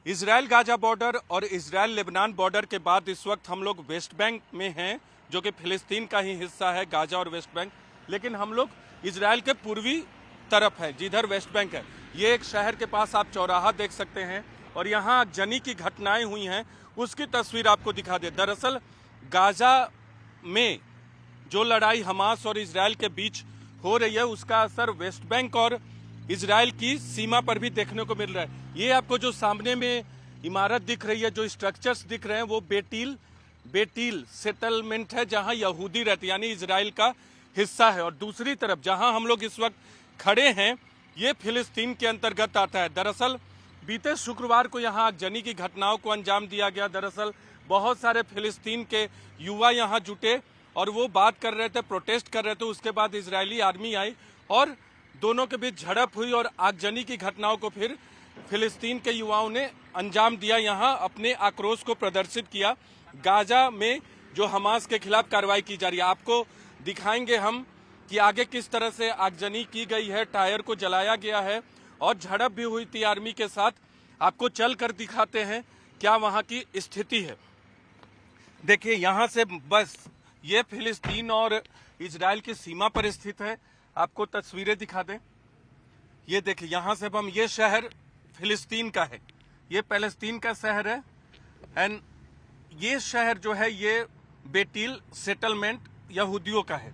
Israel Gaza border और Israel Lebanon border के बाद इस वक्त हम लोग वेस्ट बैंक में हैं, जो कि फिलिस्तीन का ही हिस्सा है, गाजा और वेस्ट बैंक। लेकिन हम लोग इजराइल के पूर्वी तरफ है, जिधर वेस्ट बैंक है। ये एक शहर के पास आप चौराहा देख सकते हैं और यहाँ आगजनी की घटनाएं हुई हैं, उसकी तस्वीर आपको दिखा दे। दरअसल गाजा में जो लड़ाई हमास और इजराइल के बीच हो रही है, उसका असर वेस्ट बैंक और इजराइल की सीमा पर भी देखने को मिल रहा है। ये आपको जो सामने में इमारत दिख रही है, जो स्ट्रक्चर्स दिख रहे हैं, वो बेटील सेटलमेंट है, जहां यहूदी रहते, यानी इजराइल का हिस्सा है। और दूसरी तरफ जहां हम लोग इस वक्त खड़े हैं, ये फिलिस्तीन के अंतर्गत आता है। दरअसल बीते शुक्रवार को यहाँ आगजनी की घटनाओं को अंजाम दिया गया। दरअसल बहुत सारे फिलिस्तीन के युवा यहाँ जुटे और वो बात कर रहे थे, प्रोटेस्ट कर रहे थे। उसके बाद इजरायली आर्मी आई और दोनों के बीच झड़प हुई और आगजनी की घटनाओं को फिर फिलिस्तीन के युवाओं ने अंजाम दिया, यहाँ अपने आक्रोश को प्रदर्शित किया। गाजा में जो हमास के खिलाफ कार्रवाई की जा रही है, आपको दिखाएंगे हम कि आगे किस तरह से आगजनी की गई है, टायर को जलाया गया है और झड़प भी हुई थी आर्मी के साथ। आपको चल कर दिखाते हैं क्या वहां की स्थिति है। देखिए, यहाँ से बस ये फिलिस्तीन और इजराइल की सीमा पर स्थित है। आपको तस्वीरें दिखा दें। ये देखिए, यहाँ से हम, ये शहर फिलिस्तीन का है, ये पैलेस्तीन का शहर है। एंड ये शहर जो है, ये बेटील सेटलमेंट यहूदियों का है।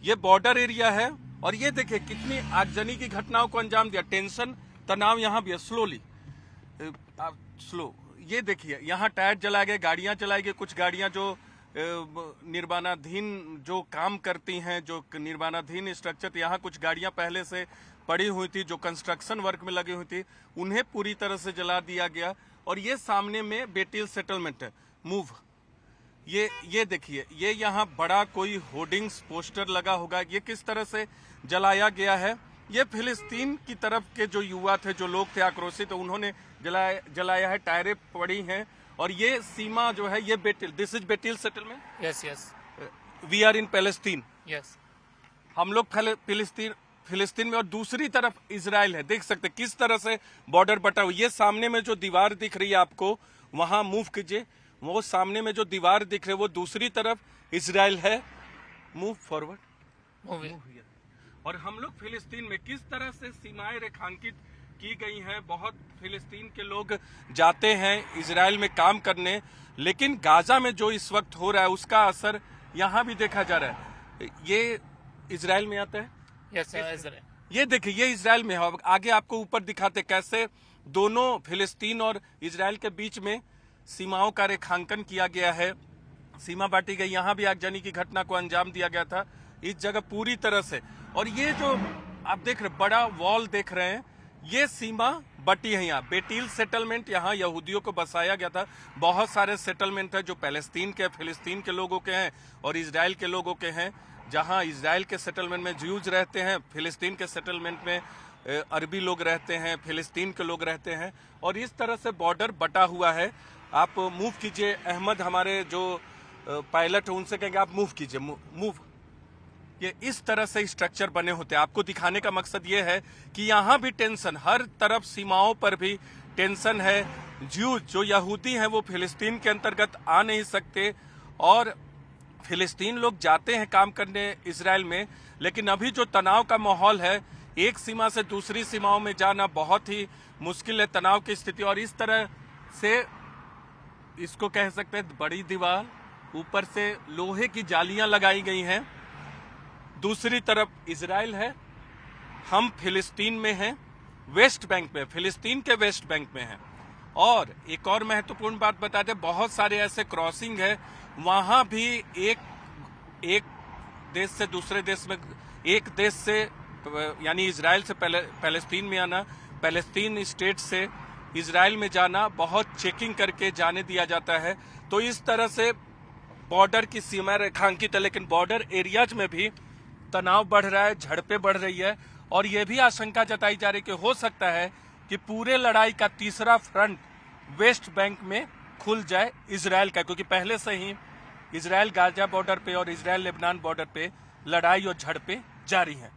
ये बॉर्डर एरिया है और ये देखिए कितनी आगजनी की घटनाओं को अंजाम दिया। टेंशन, तनाव यहाँ भी है। स्लो ये देखिए, यहाँ टायर जलाए गए, गाड़ियां चलाई गई। कुछ गाड़ियां जो निर्माणाधीन जो काम करती हैं, जो निर्माणाधीन स्ट्रक्चर, यहाँ कुछ गाड़ियां पहले से पड़ी हुई थी जो कंस्ट्रक्शन वर्क में लगी हुई थी, उन्हें पूरी तरह से जला दिया गया। और ये सामने में बेटील सेटलमेंट है, मूव। ये देखिए, ये यहाँ बड़ा कोई होर्डिंग्स पोस्टर लगा होगा, ये किस तरह से जलाया गया है। ये फिलिस्तीन की तरफ के जो युवा थे, जो लोग थे आक्रोशित, तो उन्होंने जलाया है। टायरें पड़ी हैं और ये सीमा जो है, ये Beit El, this is Beit El settlement. Yes we are in Palestine. Yes, हम लोग फिलिस्तीन में और दूसरी तरफ इजराइल है। देख सकते किस तरह से बॉर्डर बटा हुआ। ये सामने में जो दीवार दिख रही है आपको, वहां मूव कीजिए। वो सामने में जो दीवार दिख रही है, वो दूसरी तरफ इजराइल है। Move forward. और हम लोग फिलिस्तीन में किस तरह से सीमाएं रेखांकित की गई हैं। बहुत फिलिस्तीन के लोग जाते हैं इजराइल में काम करने, लेकिन गाजा में जो इस वक्त हो रहा है, उसका असर यहाँ भी देखा जा रहा है। ये इजराइल में आता है। Yes, Israel. ये देखिए, ये इजराइल में है। आगे आपको ऊपर दिखाते कैसे दोनों फिलिस्तीन और इजराइल के बीच में सीमाओं का रेखांकन किया गया है, सीमा बांटी गई। यहाँ भी आगजनी की घटना को अंजाम दिया गया था इस जगह पूरी तरह से। और ये जो आप देख रहे, बड़ा वॉल देख रहे हैं, ये सीमा बटी है। यहाँ बेटील सेटलमेंट, यहाँ यहूदियों को बसाया गया था। बहुत सारे सेटलमेंट है जो पैलेस्तीन के, फिलिस्तीन के लोगों के हैं और इजराइल के लोगों के हैं। जहाँ इजराइल के सेटलमेंट में ज्यूज रहते हैं, फिलिस्तीन के सेटलमेंट में अरबी लोग रहते हैं, फिलिस्तीन के लोग रहते हैं। और इस तरह से बॉर्डर बटा हुआ है। आप मूव कीजिए। अहमद हमारे जो पायलट है, उनसे कहेंगे आप मूव कीजिए, मूव। ये इस तरह से स्ट्रक्चर बने होते हैं। आपको दिखाने का मकसद ये है कि यहाँ भी टेंशन, हर तरफ सीमाओं पर भी टेंशन है। ज्यूज जो यहूदी हैं, वो फिलिस्तीन के अंतर्गत आ नहीं सकते और फिलिस्तीन लोग जाते हैं काम करने इजराइल में। लेकिन अभी जो तनाव का माहौल है, एक सीमा से दूसरी सीमाओं में जाना बहुत ही मुश्किल है, तनाव की स्थिति। और इस तरह से इसको कह सकते हैं बड़ी दीवार, ऊपर से लोहे की जालियां लगाई गई हैं। दूसरी तरफ इजराइल है, हम फिलिस्तीन में हैं, वेस्ट बैंक में, फिलिस्तीन के वेस्ट बैंक में हैं। और एक और महत्वपूर्ण बात बता दें, बहुत सारे ऐसे क्रॉसिंग है, वहां भी एक देश से दूसरे देश में, एक देश से यानी इजराइल से पैलेस्तीन में आना, पैलेस्तीन स्टेट से इजराइल में जाना, बहुत चेकिंग करके जाने दिया जाता है। तो इस तरह से बॉर्डर की सीमा रेखांकित है। लेकिन बॉर्डर एरियाज में भी तनाव बढ़ रहा है, झड़पें बढ़ रही है। और यह भी आशंका जताई जा रही है कि हो सकता है कि पूरे लड़ाई का तीसरा फ्रंट वेस्ट बैंक में खुल जाए इजराइल का, क्योंकि पहले से ही इजराइल गाजा बॉर्डर पे और इजराइल लेबनान बॉर्डर पे लड़ाई और झड़पें जारी हैं।